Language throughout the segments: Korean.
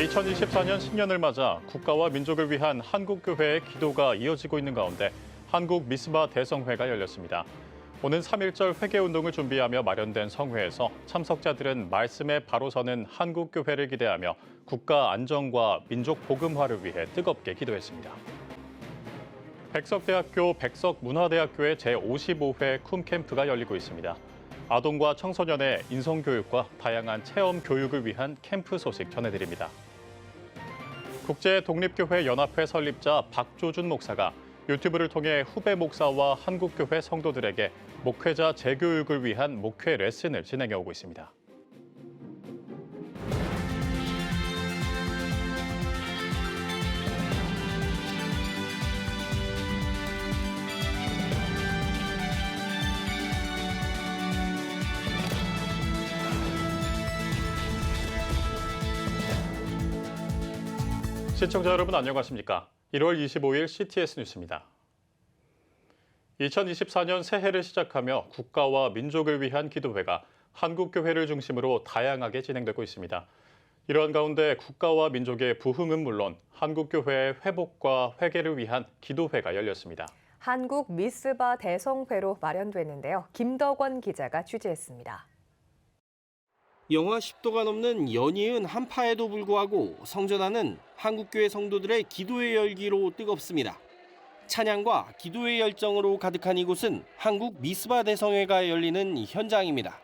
2024년 신년을 맞아 국가와 민족을 위한 한국교회의 기도가 이어지고 있는 가운데 한국 미스바 대성회가 열렸습니다. 오는 3.1절 회개운동을 준비하며 마련된 성회에서 참석자들은 말씀에 바로 서는 한국교회를 기대하며 국가 안정과 민족 복음화를 위해 뜨겁게 기도했습니다. 백석대학교 백석문화대학교의 제55회 쿰캠프가 열리고 있습니다. 아동과 청소년의 인성교육과 다양한 체험 교육을 위한 캠프 소식 전해드립니다. 국제독립교회 연합회 설립자 박조준 목사가 유튜브를 통해 후배 목사와 한국교회 성도들에게 목회자 재교육을 위한 목회 레슨을 진행해 오고 있습니다. 시청자 여러분 안녕하십니까? 1월 25일 CTS 뉴스입니다. 2024년 새해를 시작하며 국가와 민족을 위한 기도회가 한국교회를 중심으로 다양하게 진행되고 있습니다. 이러한 가운데 국가와 민족의 부흥은 물론 한국교회의 회복과 회개를 위한 기도회가 열렸습니다. 한국 미스바 대성회로 마련됐는데요. 김덕원 기자가 취재했습니다. 영하 10도가 넘는 연이은 한파에도 불구하고 성전안은 한국교회 성도들의 기도의 열기로 뜨겁습니다. 찬양과 기도의 열정으로 가득한 이곳은 한국 미스바 대성회가 열리는 현장입니다.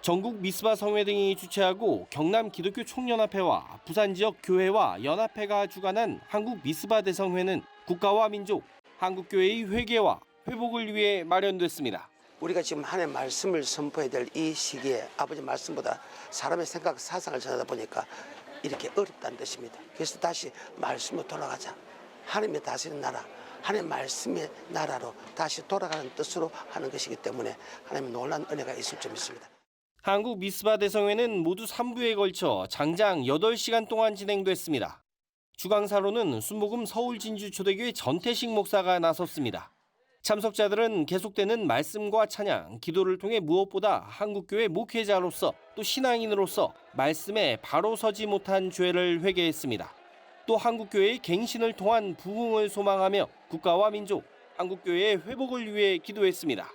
전국 미스바 성회 등이 주최하고 경남 기독교 총연합회와 부산 지역 교회와 연합회가 주관한 한국 미스바 대성회는 국가와 민족, 한국교회의 회개와 회복을 위해 마련됐습니다. 우리가 지금 한 해 말씀을 선포해야 될 이 시기에 아버지 말씀보다 사람의 생각, 사상을 전하다 보니까 이렇게 어렵다는 뜻입니다. 그래서 다시 말씀으로 돌아가자. 하나님의 다스리는 나라, 하나님의 말씀의 나라로 다시 돌아가는 뜻으로 하는 것이기 때문에 하나님의 놀라운 은혜가 있을 줄 믿습니다. 한국 미스바 대성회는 모두 3부에 걸쳐 장장 8시간 동안 진행됐습니다. 주강사로는 순복음 서울진주초대교회 전태식 목사가 나섰습니다. 참석자들은 계속되는 말씀과 찬양, 기도를 통해 무엇보다 한국교회 목회자로서 또 신앙인으로서 말씀에 바로 서지 못한 죄를 회개했습니다. 또 한국교회의 갱신을 통한 부흥을 소망하며 국가와 민족, 한국교회의 회복을 위해 기도했습니다.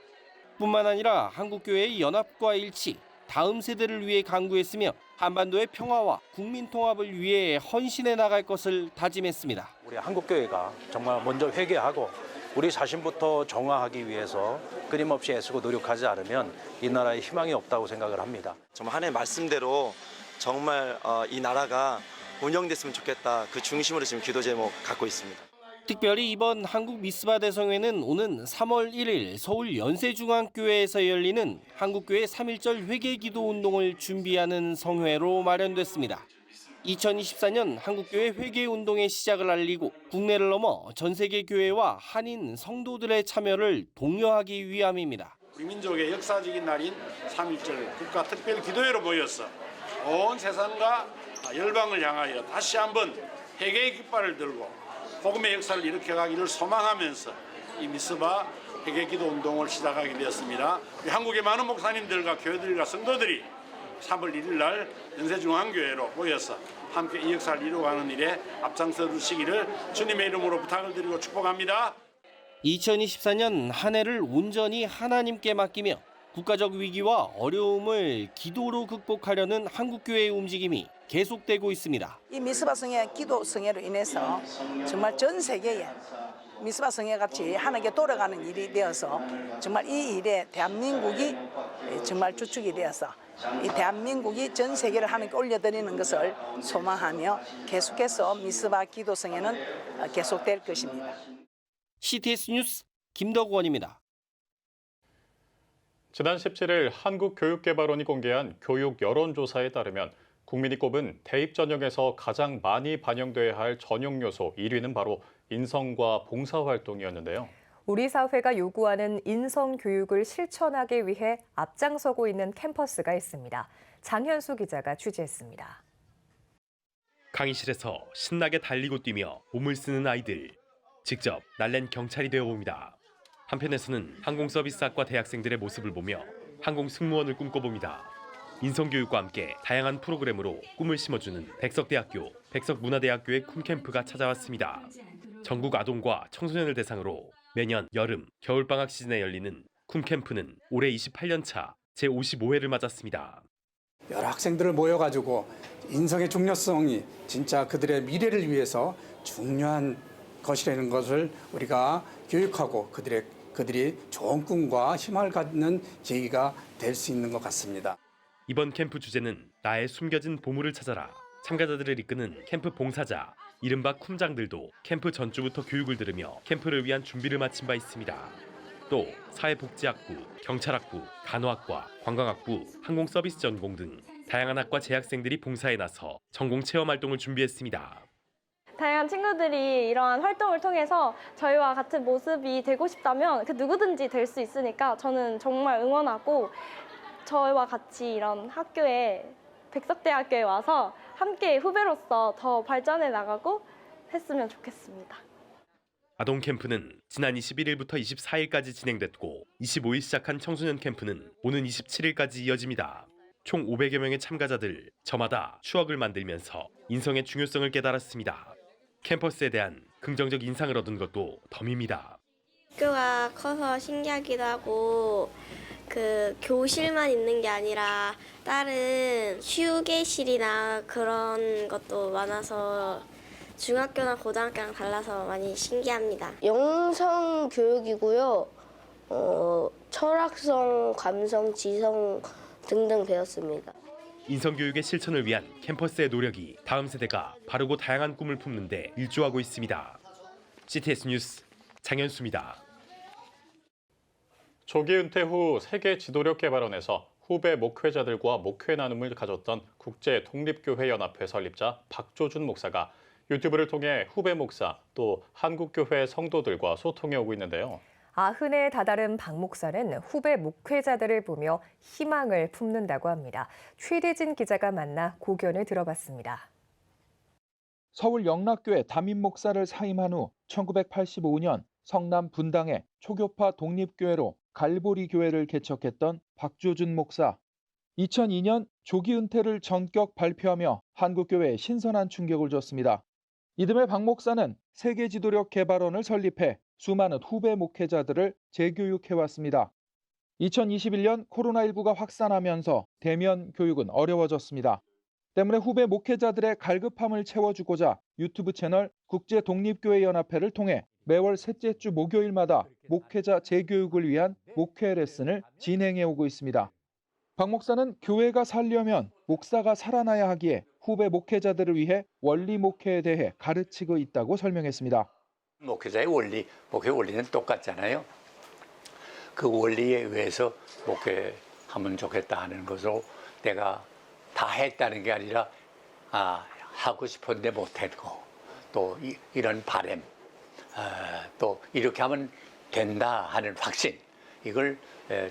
뿐만 아니라 한국교회의 연합과 일치, 다음 세대를 위해 강구했으며 한반도의 평화와 국민 통합을 위해 헌신해 나갈 것을 다짐했습니다. 우리 한국교회가 정말 먼저 회개하고 우리 자신부터 정화하기 위해서 끊임없이 애쓰고 노력하지 않으면 이 나라에 희망이 없다고 생각을 합니다. 정말 하나님의 말씀대로 정말 이 나라가 운영됐으면 좋겠다. 그 중심으로 지금 기도 제목 갖고 있습니다. 특별히 이번 한국 미스바 대성회는 오는 3월 1일 서울 연세중앙교회에서 열리는 한국교회 3.1절 회개기도 운동을 준비하는 성회로 마련됐습니다. 2024년 한국교회 회개운동의 시작을 알리고 국내를 넘어 전 세계 교회와 한인 성도들의 참여를 독려하기 위함입니다. 우리 민족의 역사적인 날인 3.1절 국가 특별 기도회로 모여서 온 세상과 열방을 향하여 다시 한번 회개의 깃발을 들고 복음의 역사를 일으켜가기를 소망하면서 이 미스바 회개기도 운동을 시작하게 되었습니다. 우리 한국의 많은 목사님들과 교회들과 성도들이 3월 1일 날 연세중앙교회로 모여서 함께 이 역사를 이루어가는 일에 앞장서 주시기를 주님의 이름으로 부탁을 드리고 축복합니다. 2024년 한 해를 온전히 하나님께 맡기며 국가적 위기와 어려움을 기도로 극복하려는 한국교회의 움직임이 계속되고 있습니다. 이 미스바 성회 기도 성회로 인해서 정말 전 세계에 미스바 성회 같이 하나님께 돌아가는 일이 되어서 정말 이 일에 대한민국이 정말 주축이 되어서 이 대한민국이 전 세계를 하나님께 올려드리는 것을 소망하며 계속해서 미스바 기도 성회는 계속될 것입니다. CTS 뉴스 김덕원입니다. 지난 17일 한국교육개발원이 공개한 교육 여론조사에 따르면 국민이 꼽은 대입 전형에서 가장 많이 반영돼야 할 전형 요소 1위는 바로 인성과 봉사활동이었는데요. 우리 사회가 요구하는 인성교육을 실천하기 위해 앞장서고 있는 캠퍼스가 있습니다. 장현수 기자가 취재했습니다. 강의실에서 신나게 달리고 뛰며 몸을 쓰는 아이들. 직접 날랜 경찰이 되어봅니다. 한편에서는 항공서비스학과 대학생들의 모습을 보며 항공승무원을 꿈꿔봅니다. 인성교육과 함께 다양한 프로그램으로 꿈을 심어주는 백석대학교. 백석문화대학교의 쿰캠프가 찾아왔습니다. 전국 아동과 청소년을 대상으로 매년 여름, 겨울방학 시즌에 열리는 쿰캠프는 올해 28년 차 제55회를 맞았습니다. 여러 학생들을 모여가지고 인성의 중요성이 진짜 그들의 미래를 위해서 중요한 것이라는 것을 우리가 교육하고 그들이 좋은 꿈과 희망을 갖는 계기가 될 수 있는 것 같습니다. 이번 캠프 주제는 나의 숨겨진 보물을 찾아라. 참가자들을 이끄는 캠프 봉사자, 이른바 쿰장들도 캠프 전주부터 교육을 들으며 캠프를 위한 준비를 마친 바 있습니다. 또 사회복지학부, 경찰학부, 간호학과, 관광학부, 항공서비스 전공 등 다양한 학과 재학생들이 봉사에 나서 전공 체험 활동을 준비했습니다. 다양한 친구들이 이러한 활동을 통해서 저희와 같은 모습이 되고 싶다면 그 누구든지 될 수 있으니까 저는 정말 응원하고 저희와 같이 이런 학교에 백석대학교에 와서 함께 후배로서 더 발전해 나가고 했으면 좋겠습니다. 아동 캠프는 지난 21일부터 24일까지 진행됐고 25일 시작한 청소년 캠프는 오는 27일까지 이어집니다. 총 500여 명의 참가자들 저마다 추억을 만들면서 인성의 중요성을 깨달았습니다. 캠퍼스에 대한 긍정적 인상을 얻은 것도 덤입니다. 학교가 커서 신기하기도 하고 그 교실만 있는 게 아니라 다른 휴게실이나 그런 것도 많아서 중학교나 고등학교랑 달라서 많이 신기합니다. 영성 교육이고요. 철학성, 감성, 지성 등등 배웠습니다. 인성교육의 실천을 위한 캠퍼스의 노력이 다음 세대가 바르고 다양한 꿈을 품는 데 일조하고 있습니다. CTS 뉴스 장현수입니다. 조기 은퇴 후 세계 지도력 개발원에서 후배 목회자들과 목회 나눔을 가졌던 국제독립교회연합회 설립자 박조준 목사가 유튜브를 통해 후배 목사 또 한국교회 성도들과 소통해 오고 있는데요. 90에 다다른 박 목사는 후배 목회자들을 보며 희망을 품는다고 합니다. 최대진 기자가 만나 고견을 들어봤습니다. 서울 영락교회 담임 목사를 사임한 후 1985년 성남 분당의 초교파 독립교회로 갈보리 교회를 개척했던 박조준 목사. 2002년 조기 은퇴를 전격 발표하며 한국교회에 신선한 충격을 줬습니다. 이듬해 박 목사는 세계지도력 개발원을 설립해 수많은 후배 목회자들을 재교육해왔습니다. 2021년 코로나19가 확산하면서 대면 교육은 어려워졌습니다. 때문에 후배 목회자들의 갈급함을 채워주고자 유튜브 채널 국제독립교회연합회를 통해 매월 셋째 주 목요일마다 목회자 재교육을 위한 목회 레슨을 진행해오고 있습니다. 박 목사는 교회가 살려면 목사가 살아나야 하기에 후배 목회자들을 위해 원리 목회에 대해 가르치고 있다고 설명했습니다. 목회자의 원리, 목회 원리는 똑같잖아요. 그 원리에 의해서 목회하면 좋겠다 하는 것으로 내가 다 했다는 게 아니라 하고 싶었는데 못했고 또 이런 바람 또 이렇게 하면 된다 하는 확신 이걸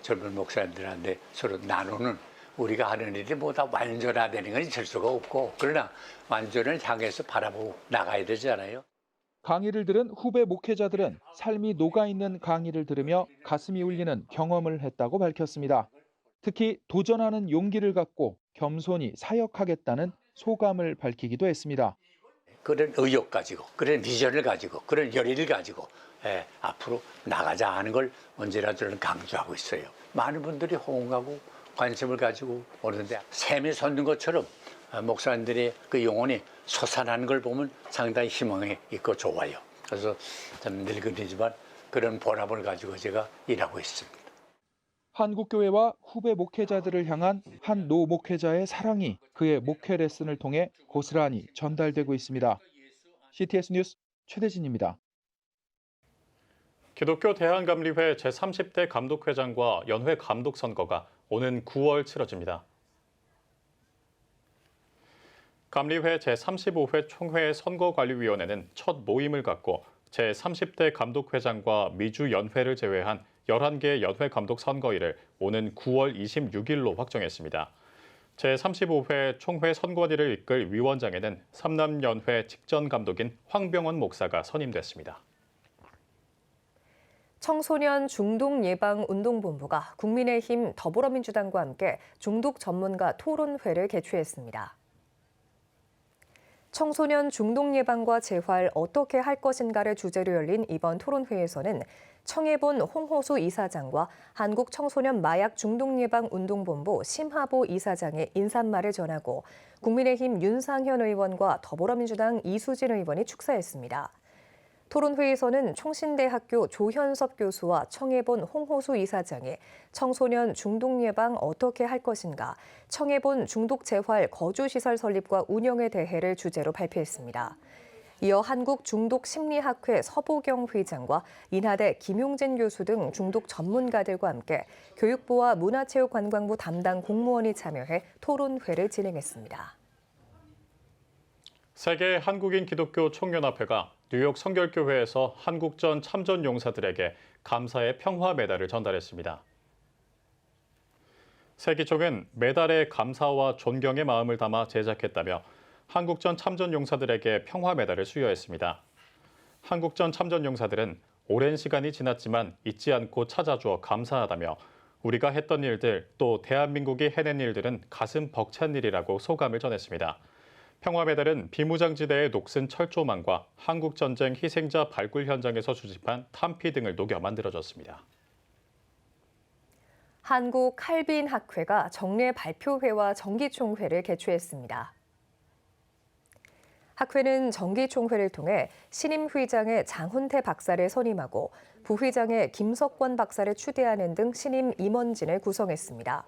젊은 목사님들한테 서로 나누는 우리가 하는 일이 뭐다 완전화되는 건 있을 수가 없고 그러나 완전을 향해서 바라보고 나가야 되잖아요. 강의를 들은 후배 목회자들은 삶이 녹아있는 강의를 들으며 가슴이 울리는 경험을 했다고 밝혔습니다. 특히 도전하는 용기를 갖고 겸손히 사역하겠다는 소감을 밝히기도 했습니다. 그런 의욕 가지고 그런 비전을 가지고 그런 열의를 가지고 앞으로 나가자 하는 걸 언제나 저는 강조하고 있어요. 많은 분들이 호응하고 관심을 가지고 오는데 샘이 솟는 것처럼 목사님들의 그 영혼이 솟아나는 걸 보면 상당히 희망이 있고 좋아요. 그래서 저는 늙은이지만 그런 보람을 가지고 제가 일하고 있습니다. 한국교회와 후배 목회자들을 향한 한 노 목회자의 사랑이 그의 목회 레슨을 통해 고스란히 전달되고 있습니다. CTS 뉴스 최대진입니다. 기독교 대한감리회 제30대 감독회장과 연회 감독 선거가 오는 9월 치러집니다. 감리회 제35회 총회 선거관리위원회는 첫 모임을 갖고 제30대 감독회장과 미주 연회를 제외한 11개 연회 감독 선거일을 오는 9월 26일로 확정했습니다. 제35회 총회 선관위를 이끌 위원장에는 삼남연회 직전 감독인 황병원 목사가 선임됐습니다. 청소년 중독예방운동본부가 국민의힘 더불어민주당과 함께 중독 전문가 토론회를 개최했습니다. 청소년 중독 예방과 재활 어떻게 할 것인가를 주제로 열린 이번 토론회에서는 청해본 홍호수 이사장과 한국청소년 마약 중독 예방 운동본부 심하보 이사장의 인사말을 전하고 국민의힘 윤상현 의원과 더불어민주당 이수진 의원이 축사했습니다. 토론회에서는 총신대학교 조현섭 교수와 청해본 홍호수 이사장이 청소년 중독 예방 어떻게 할 것인가, 청해본 중독 재활 거주시설 설립과 운영에 대해를 주제로 발표했습니다. 이어 한국중독심리학회 서보경 회장과 인하대 김용진 교수 등 중독 전문가들과 함께 교육부와 문화체육관광부 담당 공무원이 참여해 토론회를 진행했습니다. 세계 한국인 기독교 총연합회가 뉴욕 성결교회에서 한국전 참전 용사들에게 감사의 평화 메달을 전달했습니다. 세기총은 메달에 감사와 존경의 마음을 담아 제작했다며 한국전 참전 용사들에게 평화 메달을 수여했습니다. 한국전 참전 용사들은 오랜 시간이 지났지만 잊지 않고 찾아주어 감사하다며 우리가 했던 일들 또 대한민국이 해낸 일들은 가슴 벅찬 일이라고 소감을 전했습니다. 평화메달은 비무장지대의 녹슨 철조망과 한국전쟁 희생자 발굴 현장에서 수집한 탄피 등을 녹여 만들어졌습니다. 한국칼빈학회가 정례 발표회와 정기총회를 개최했습니다. 학회는 정기총회를 통해 신임 회장의 장훈태 박사를 선임하고 부회장의 김석권 박사를 추대하는 등 신임 임원진을 구성했습니다.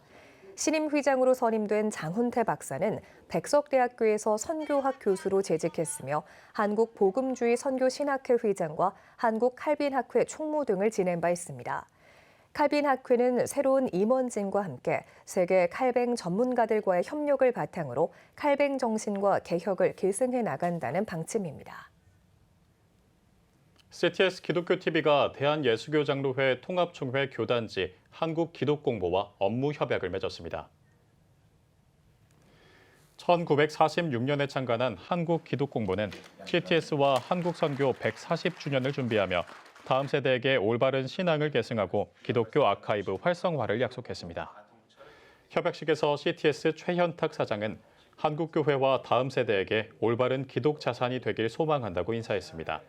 신임 회장으로 선임된 장훈태 박사는 백석대학교에서 선교학 교수로 재직했으며 한국복음주의 선교신학회 회장과 한국칼빈학회 총무 등을 지낸 바 있습니다. 칼빈학회는 새로운 임원진과 함께 세계 칼뱅 전문가들과의 협력을 바탕으로 칼뱅 정신과 개혁을 계승해 나간다는 방침입니다. CTS 기독교TV가 대한예수교장로회 통합총회 교단지 한국기독공보와 업무 협약을 맺었습니다. 1946년에 창간한 한국기독공보는 CTS와 한국선교 140주년을 준비하며 다음 세대에게 올바른 신앙을 계승하고 기독교 아카이브 활성화를 약속했습니다. 협약식에서 CTS 최현탁 사장은 한국교회와 다음 세대에게 올바른 기독 자산이 되길 소망한다고 인사했습니다.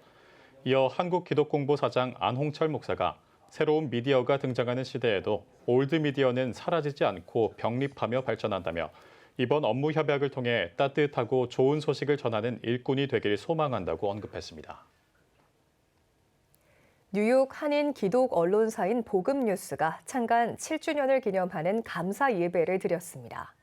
이어 한국기독공보 사장 안홍철 목사가 새로운 미디어가 등장하는 시대에도 올드미디어는 사라지지 않고 병립하며 발전한다며 이번 업무 협약을 통해 따뜻하고 좋은 소식을 전하는 일꾼이 되길 소망한다고 언급했습니다. 뉴욕 한인 기독 언론사인 복음뉴스가 창간 7주년을 기념하는 감사 예배를 드렸습니다.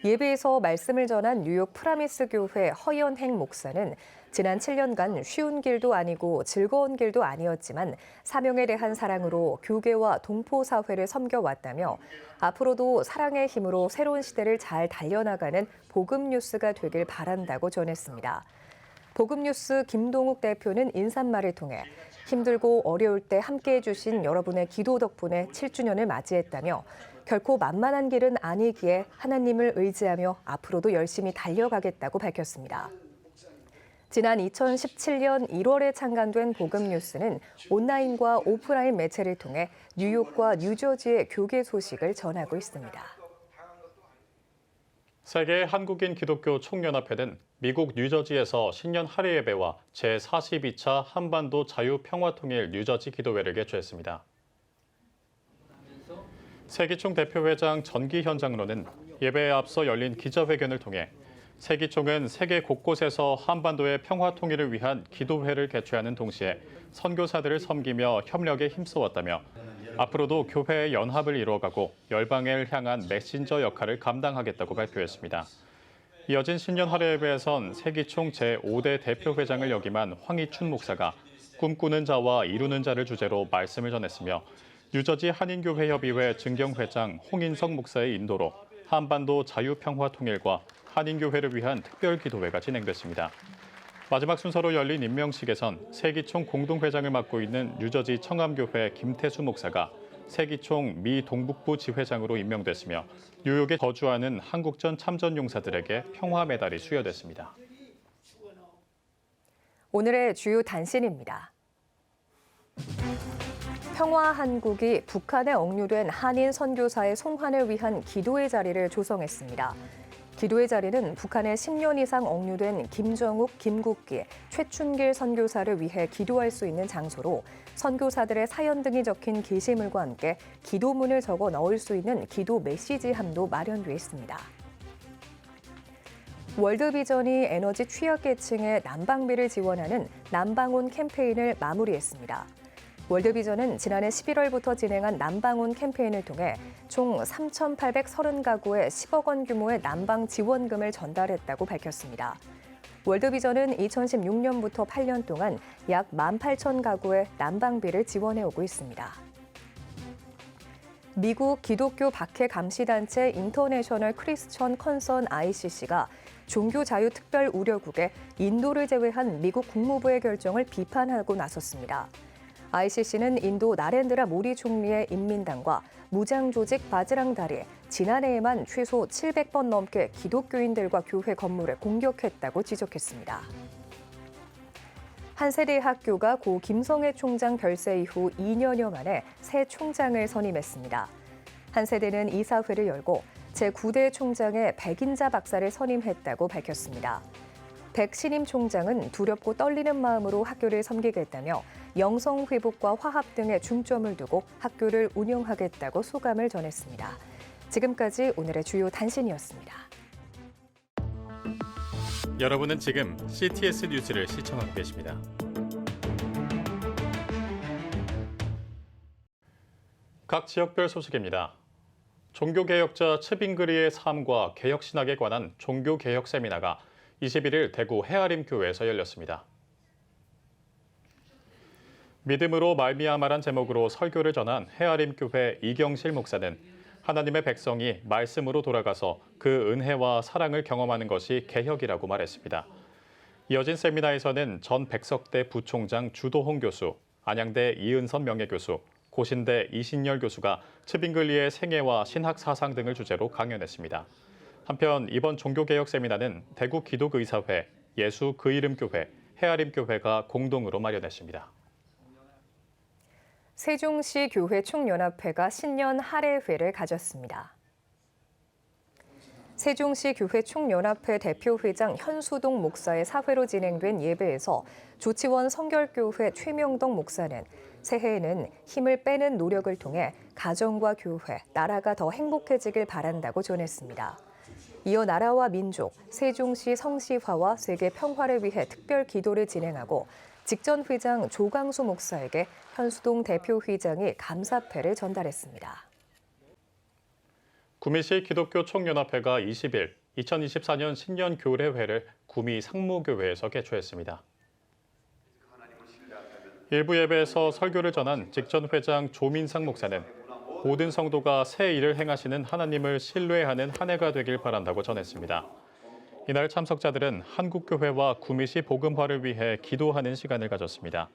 예배에서 말씀을 전한 뉴욕 프라미스 교회 허연행 목사는 지난 7년간 쉬운 길도 아니고 즐거운 길도 아니었지만 사명에 대한 사랑으로 교계와 동포 사회를 섬겨왔다며 앞으로도 사랑의 힘으로 새로운 시대를 잘 달려나가는 복음뉴스가 되길 바란다고 전했습니다. 복음뉴스 김동욱 대표는 인사말을 통해 힘들고 어려울 때 함께해 주신 여러분의 기도 덕분에 7주년을 맞이했다며 결코 만만한 길은 아니기에 하나님을 의지하며 앞으로도 열심히 달려가겠다고 밝혔습니다. 지난 2017년 1월에 창간된 복음뉴스는 온라인과 오프라인 매체를 통해 뉴욕과 뉴저지의 교계 소식을 전하고 있습니다. 세계 한국인 기독교 총연합회는 미국 뉴저지에서 신년 할애 예배와 제42차 한반도 자유평화통일 뉴저지 기도회를 개최했습니다. 세기총 대표회장 전기현 장로는 예배에 앞서 열린 기자회견을 통해 세기총은 세계 곳곳에서 한반도의 평화 통일을 위한 기도회를 개최하는 동시에 선교사들을 섬기며 협력에 힘써왔다며 앞으로도 교회의 연합을 이루어가고 열방을 향한 메신저 역할을 감당하겠다고 발표했습니다. 이어진 신년 할애 예배에선 세기총 제5대 대표회장을 역임한 황희춘 목사가 꿈꾸는 자와 이루는 자를 주제로 말씀을 전했으며 뉴저지 한인교회협의회 증경회장 홍인석 목사의 인도로 한반도 자유평화통일과 한인교회를 위한 특별기도회가 진행됐습니다. 마지막 순서로 열린 임명식에선 세기총 공동회장을 맡고 있는 뉴저지 청암교회 김태수 목사가 세기총 미 동북부 지회장으로 임명됐으며 뉴욕에 거주하는 한국전 참전 용사들에게 평화 메달이 수여됐습니다. 오늘의 주요 단신입니다. 평화 한국이 북한에 억류된 한인 선교사의 송환을 위한 기도의 자리를 조성했습니다. 기도의 자리는 북한에 10년 이상 억류된 김정욱, 김국기, 최춘길 선교사를 위해 기도할 수 있는 장소로 선교사들의 사연 등이 적힌 게시물과 함께 기도문을 적어 넣을 수 있는 기도 메시지함도 마련돼 있습니다. 월드비전이 에너지 취약계층의 난방비를 지원하는 난방온 캠페인을 마무리했습니다. 월드비전은 지난해 11월부터 진행한 난방온 캠페인을 통해 총 3,830가구에 10억 원 규모의 난방 지원금을 전달했다고 밝혔습니다. 월드비전은 2016년부터 8년 동안 약 18,000가구의 난방비를 지원해오고 있습니다. 미국 기독교 박해 감시단체 인터내셔널 크리스천 컨선 ICC가 종교 자유 특별 우려국에 인도를 제외한 미국 국무부의 결정을 비판하고 나섰습니다. ICC는 인도 나렌드라 모디 총리의 인민당과 무장 조직 바즈랑다리 지난해에만 최소 700번 넘게 기독교인들과 교회 건물을 공격했다고 지적했습니다. 한세대 학교가 고 김성애 총장 별세 이후 2년여 만에 새 총장을 선임했습니다. 한세대는 이사회를 열고 제9대 총장에 백인자 박사를 선임했다고 밝혔습니다. 백 신임 총장은 두렵고 떨리는 마음으로 학교를 섬기겠다며 영성 회복과 화합 등에 중점을 두고 학교를 운영하겠다고 소감을 전했습니다. 지금까지 오늘의 주요 단신이었습니다. 여러분은 지금 CTS 뉴스를 시청하고 계십니다. 각 지역별 소식입니다. 종교개혁자 츠빙그리의 삶과 개혁신학에 관한 종교개혁 세미나가 21일 대구 헤아림교회에서 열렸습니다. 믿음으로 말미암아란 제목으로 설교를 전한 헤아림교회 이경실 목사는 하나님의 백성이 말씀으로 돌아가서 그 은혜와 사랑을 경험하는 것이 개혁이라고 말했습니다. 이어진 세미나에서는 전 백석대 부총장 주도홍 교수, 안양대 이은선 명예교수, 고신대 이신열 교수가 츠빙글리의 생애와 신학 사상 등을 주제로 강연했습니다. 한편 이번 종교개혁 세미나는 대구 기독의사회, 예수 그 이름 교회, 헤아림교회가 공동으로 마련했습니다. 세종시 교회 총연합회가 신년 할애회를 가졌습니다. 세종시 교회 총연합회 대표회장 현수동 목사의 사회로 진행된 예배에서 조치원 성결교회 최명덕 목사는 새해에는 힘을 빼는 노력을 통해 가정과 교회, 나라가 더 행복해지길 바란다고 전했습니다. 이어 나라와 민족, 세종시 성시화와 세계 평화를 위해 특별 기도를 진행하고 직전 회장 조광수 목사에게 현수동 대표회장이 감사패를 전달했습니다. 구미시 기독교 총연합회가 20일 2024년 신년 교례회를 구미 상무교회에서 개최했습니다. 일부 예배에서 설교를 전한 직전 회장 조민상 목사는 모든 성도가 새 일을 행하시는 하나님을 신뢰하는 한 해가 되길 바란다고 전했습니다. 이날 참석자들은 한국교회와 구미시 복음화를 위해 기도하는 시간을 가졌습니다.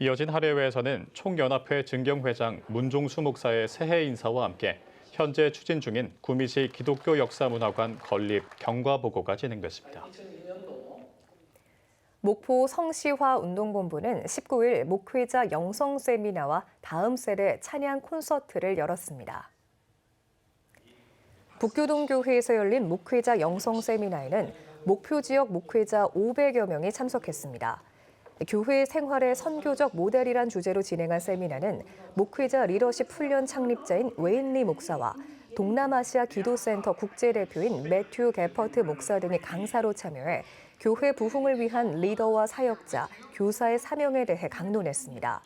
이어진 할애회에서는 총연합회 증경회장 문종수 목사의 새해 인사와 함께 현재 추진 중인 구미시 기독교 역사문화관 건립 경과보고가 진행됐습니다. 목포 성시화 운동본부는 19일 목회자 영성 세미나와 다음 세대 찬양 콘서트를 열었습니다. 북교동교회에서 열린 목회자 영성 세미나에는 목표 지역 목회자 500여 명이 참석했습니다. 교회 생활의 선교적 모델이란 주제로 진행한 세미나는 목회자 리더십 훈련 창립자인 웨인리 목사와 동남아시아 기도센터 국제대표인 매튜 게퍼트 목사 등이 강사로 참여해 교회 부흥을 위한 리더와 사역자, 교사의 사명에 대해 강론했습니다.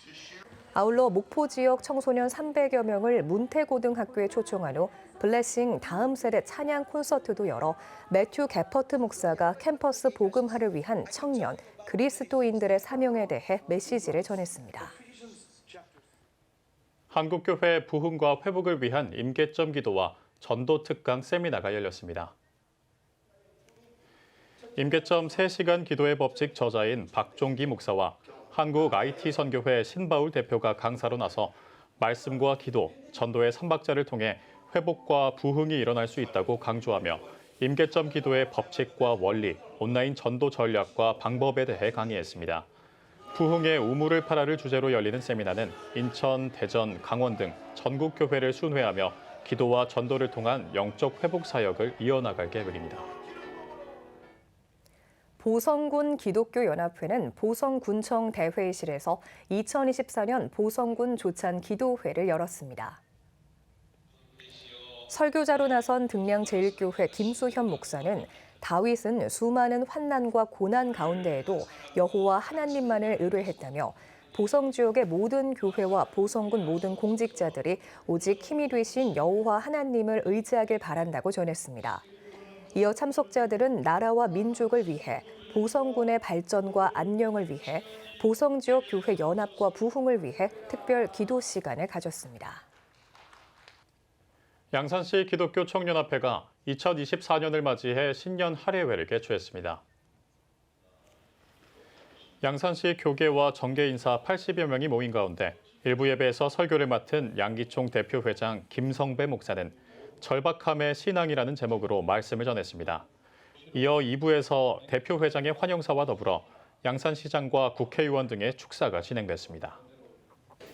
아울러 목포 지역 청소년 300여 명을 문태고등학교에 초청한 후 블레싱 다음 세대 찬양 콘서트도 열어 매튜 게퍼트 목사가 캠퍼스 복음화를 위한 청년, 그리스도인들의 사명에 대해 메시지를 전했습니다. 한국교회 부흥과 회복을 위한 임계점 기도와 전도 특강 세미나가 열렸습니다. 임계점 3시간 기도의 법칙 저자인 박종기 목사와 한국 IT 선교회 신바울 대표가 강사로 나서 말씀과 기도, 전도의 3박자를 통해 회복과 부흥이 일어날 수 있다고 강조하며 임계점 기도의 법칙과 원리, 온라인 전도 전략과 방법에 대해 강의했습니다. 부흥의 우물을 팔아를 주제로 열리는 세미나는 인천, 대전, 강원 등 전국 교회를 순회하며 기도와 전도를 통한 영적 회복 사역을 이어나갈 계획입니다. 보성군 기독교연합회는 보성군청 대회의실에서 2024년 보성군 조찬 기도회를 열었습니다. 설교자로 나선 등량제일교회 김수현 목사는 다윗은 수많은 환난과 고난 가운데에도 여호와 하나님만을 의뢰했다며 보성 지역의 모든 교회와 보성군 모든 공직자들이 오직 힘이 되신 여호와 하나님을 의지하길 바란다고 전했습니다. 이어 참석자들은 나라와 민족을 위해 보성군의 발전과 안녕을 위해 보성 지역 교회 연합과 부흥을 위해 특별 기도 시간을 가졌습니다. 양산시 기독교 청년합회가 2024년을 맞이해 신년 할애회를 개최했습니다. 양산시 교계와 정계 인사 80여 명이 모인 가운데 일부 예배에서 설교를 맡은 양기총 대표회장 김성배 목사는 절박함의 신앙이라는 제목으로 말씀을 전했습니다. 이어 2부에서 대표회장의 환영사와 더불어 양산시장과 국회의원 등의 축사가 진행됐습니다.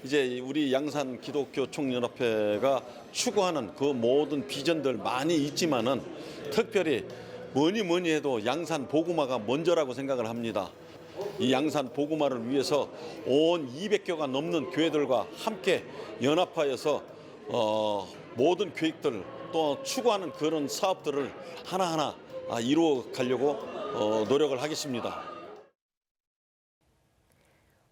이제 우리 양산 기독교 총연합회가 추구하는 그 모든 비전들 많이 있지만은 특별히 뭐니 해도 양산 복음화가 먼저라고 생각을 합니다. 이 양산 복음화를 위해서 온 200개가 넘는 교회들과 함께 연합하여서 모든 계획들 또 추구하는 그런 사업들을 하나하나 이루어 가려고 노력을 하겠습니다.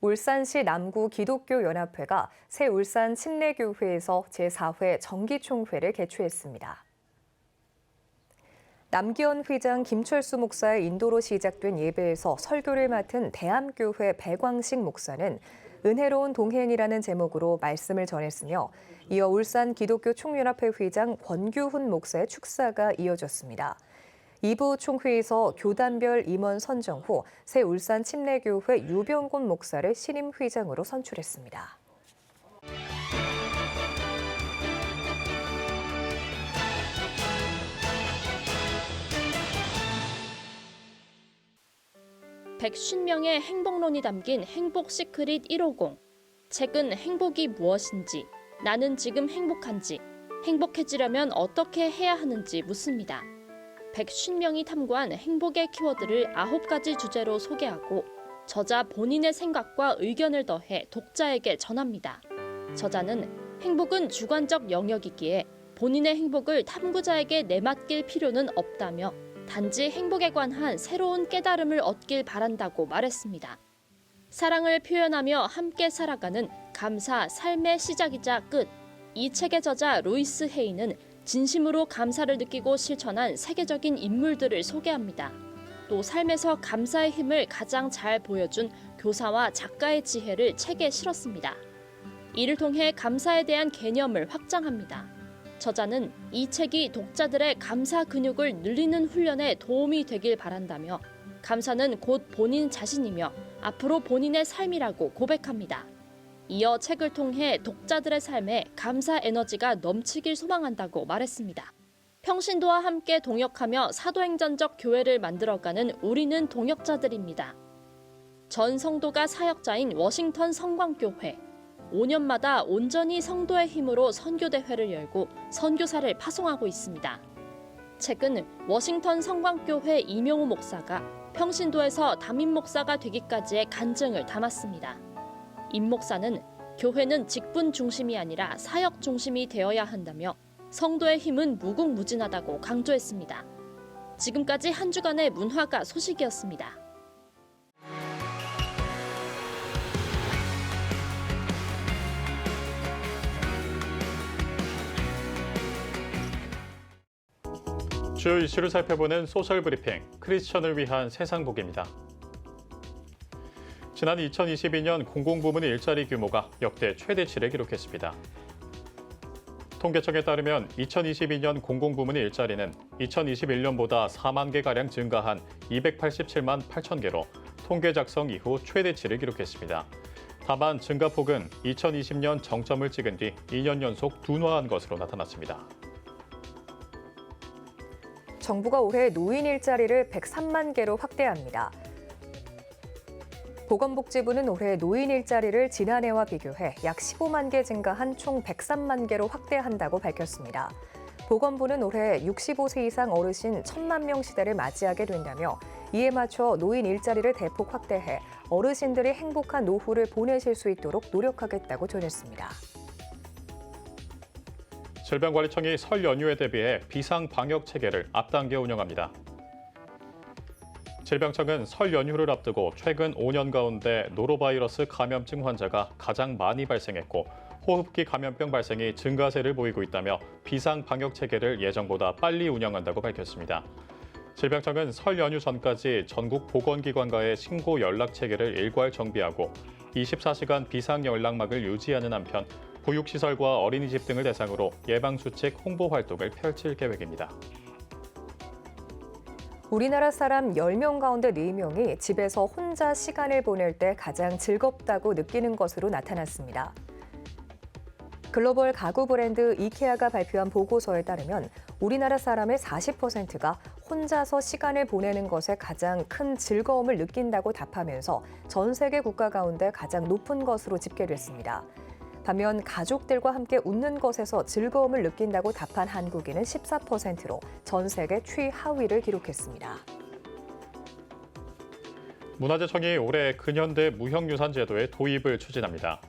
울산시 남구 기독교연합회가 새 울산 침례교회에서 제4회 정기총회를 개최했습니다. 남기현 회장 김철수 목사의 인도로 시작된 예배에서 설교를 맡은 대암교회 백광식 목사는 은혜로운 동행이라는 제목으로 말씀을 전했으며 이어 울산 기독교 총연합회 회장 권규훈 목사의 축사가 이어졌습니다. 2부 총회에서 교단별 임원 선정 후 새 울산 침례교회 유병곤 목사를 신임 회장으로 선출했습니다. (150명의) 행복론이 담긴 행복 시크릿 150. 책은 행복이 무엇인지, 나는 지금 행복한지, 행복해지려면 어떻게 해야 하는지 묻습니다. 150명이 탐구한 행복의 키워드를 9가지 주제로 소개하고 저자 본인의 생각과 의견을 더해 독자에게 전합니다. 저자는 행복은 주관적 영역이기에 본인의 행복을 탐구자에게 내맡길 필요는 없다며 단지 행복에 관한 새로운 깨달음을 얻길 바란다고 말했습니다. 사랑을 표현하며 함께 살아가는 감사, 삶의 시작이자 끝. 이 책의 저자 루이스 헤이는 진심으로 감사를 느끼고 실천한 세계적인 인물들을 소개합니다. 또 삶에서 감사의 힘을 가장 잘 보여준 교사와 작가의 지혜를 책에 실었습니다. 이를 통해 감사에 대한 개념을 확장합니다. 저자는 이 책이 독자들의 감사 근육을 늘리는 훈련에 도움이 되길 바란다며 감사는 곧 본인 자신이며 앞으로 본인의 삶이라고 고백합니다. 이어 책을 통해 독자들의 삶에 감사 에너지가 넘치길 소망한다고 말했습니다. 평신도와 함께 동역하며 사도행전적 교회를 만들어가는 우리는 동역자들입니다. 전 성도가 사역자인 워싱턴 성광교회. 5년마다 온전히 성도의 힘으로 선교대회를 열고 선교사를 파송하고 있습니다. 책은 워싱턴 성광교회 이명우 목사가 평신도에서 담임 목사가 되기까지의 간증을 담았습니다. 임 목사는 교회는 직분 중심이 아니라 사역 중심이 되어야 한다며 성도의 힘은 무궁무진하다고 강조했습니다. 지금까지 한 주간의 문화가 소식이었습니다. 주요 이슈를 살펴보는 소셜 브리핑, 크리스천을 위한 세상복입니다. 지난 2022년 공공부문 일자리 규모가 역대 최대치를 기록했습니다. 통계청에 따르면 2022년 공공부문 일자리는 2021년보다 4만 개가량 증가한 287만 8천 개로 통계 작성 이후 최대치를 기록했습니다. 다만 증가폭은 2020년 정점을 찍은 뒤 2년 연속 둔화한 것으로 나타났습니다. 정부가 올해 노인 일자리를 103만 개로 확대합니다. 보건복지부는 올해 노인 일자리를 지난해와 비교해 약 15만 개 증가한 총 103만 개로 확대한다고 밝혔습니다. 보건부는 올해 65세 이상 어르신 1,000만 명 시대를 맞이하게 된다며 이에 맞춰 노인 일자리를 대폭 확대해 어르신들이 행복한 노후를 보내실 수 있도록 노력하겠다고 전했습니다. 질병관리청이 설 연휴에 대비해 비상 방역 체계를 앞당겨 운영합니다. 질병청은 설 연휴를 앞두고 최근 5년 가운데 노로바이러스 감염증 환자가 가장 많이 발생했고 호흡기 감염병 발생이 증가세를 보이고 있다며 비상 방역 체계를 예정보다 빨리 운영한다고 밝혔습니다. 질병청은 설 연휴 전까지 전국 보건기관과의 신고 연락 체계를 일괄 정비하고 24시간 비상 연락망을 유지하는 한편 보육시설과 어린이집 등을 대상으로 예방수칙 홍보 활동을 펼칠 계획입니다. 우리나라 사람 10명 가운데 4명이 집에서 혼자 시간을 보낼 때 가장 즐겁다고 느끼는 것으로 나타났습니다. 글로벌 가구 브랜드 이케아가 발표한 보고서에 따르면 우리나라 사람의 40%가 혼자서 시간을 보내는 것에 가장 큰 즐거움을 느낀다고 답하면서 전 세계 국가 가운데 가장 높은 것으로 집계됐습니다. 반면 가족들과 함께 웃는 것에서 즐거움을 느낀다고 답한 한국인은 14%로 전 세계 최하위를 기록했습니다. 문화재청이 올해 근현대 무형유산 제도의 도입을 추진합니다.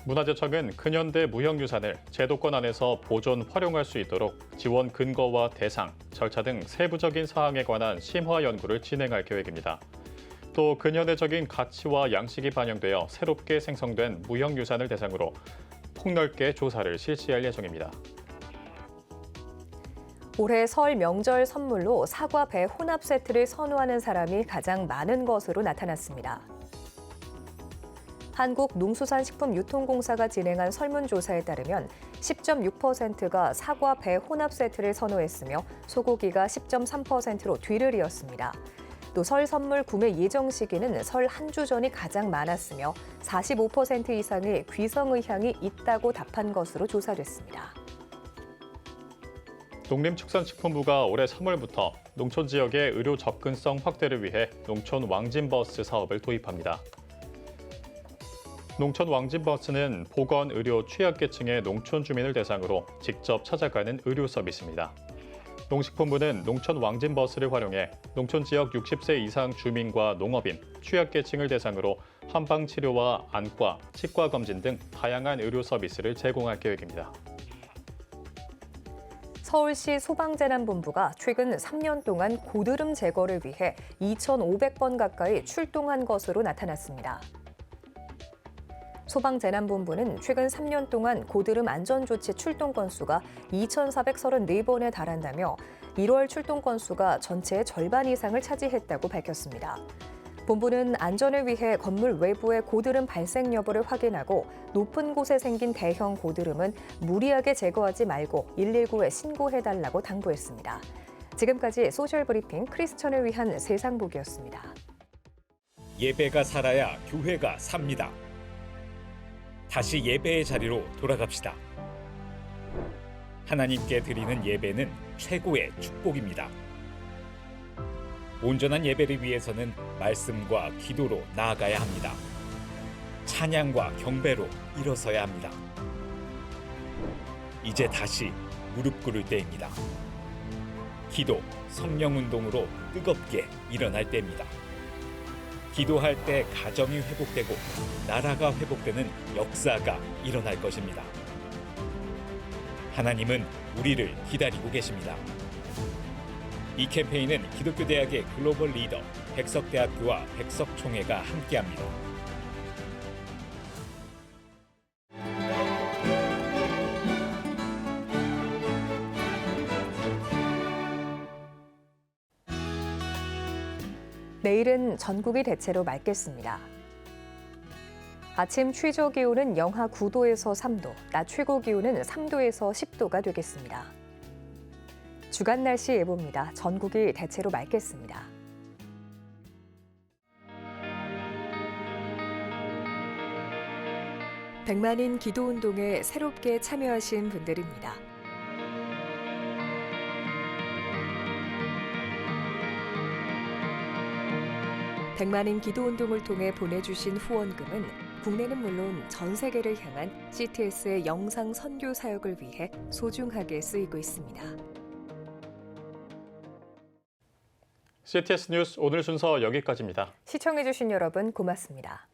문화재청은 근현대 무형유산을 제도권 안에서 보존, 활용할 수 있도록 지원 근거와 대상, 절차 등 세부적인 사항에 관한 심화 연구를 진행할 계획입니다. 또 근현대적인 가치와 양식이 반영되어 새롭게 생성된 무형유산을 대상으로 폭넓게 조사를 실시할 예정입니다. 올해 설 명절 선물로 사과 배 혼합 세트를 선호하는 사람이 가장 많은 것으로 나타났습니다. 한국농수산식품유통공사가 진행한 설문조사에 따르면 10.6%가 사과 배 혼합 세트를 선호했으며 소고기가 10.3%로 뒤를 이었습니다. 또 설 선물 구매 예정 시기는 설 한 주 전이 가장 많았으며 45% 이상의 귀성 의향이 있다고 답한 것으로 조사됐습니다. 농림축산식품부가 올해 3월부터 농촌 지역의 의료 접근성 확대를 위해 농촌 왕진버스 사업을 도입합니다. 농촌 왕진버스는 보건, 의료, 취약계층의 농촌 주민을 대상으로 직접 찾아가는 의료 서비스입니다. 농식품부는 농촌 왕진버스를 활용해 농촌 지역 60세 이상 주민과 농업인, 취약계층을 대상으로 한방치료와 안과, 치과검진 등 다양한 의료 서비스를 제공할 계획입니다. 서울시 소방재난본부가 최근 3년 동안 고드름 제거를 위해 2,500번 가까이 출동한 것으로 나타났습니다. 소방재난본부는 최근 3년 동안 고드름 안전조치 출동 건수가 2,434번에 달한다며 1월 출동 건수가 전체의 절반 이상을 차지했다고 밝혔습니다. 본부는 안전을 위해 건물 외부의 고드름 발생 여부를 확인하고 높은 곳에 생긴 대형 고드름은 무리하게 제거하지 말고 119에 신고해달라고 당부했습니다. 지금까지 소셜브리핑 크리스천을 위한 세상보기였습니다. 예배가 살아야 교회가 삽니다. 다시 예배의 자리로 돌아갑시다. 하나님께 드리는 예배는 최고의 축복입니다. 온전한 예배를 위해서는 말씀과 기도로 나아가야 합니다. 찬양과 경배로 일어서야 합니다. 이제 다시 무릎 꿇을 때입니다. 기도, 성령운동으로 뜨겁게 일어날 때입니다. 기도할 때 가정이 회복되고 나라가 회복되는 역사가 일어날 것입니다. 하나님은 우리를 기다리고 계십니다. 이 캠페인은 기독교대학의 글로벌 리더 백석대학교와 백석총회가 함께합니다. 내일은 전국이 대체로 맑겠습니다. 아침 최저 기온은 영하 9도에서 3도, 낮 최고 기온은 3도에서 10도가 되겠습니다. 주간 날씨 예보입니다. 전국이 대체로 맑겠습니다. 백만인 기도운동에 새롭게 참여하신 분들입니다. 100만인 기도운동을 통해 보내주신 후원금은 국내는 물론 전 세계를 향한 CTS의 영상 선교 사역을 위해 소중하게 쓰이고 있습니다. CTS 뉴스 오늘 순서 여기까지입니다. 시청해주신 여러분 고맙습니다.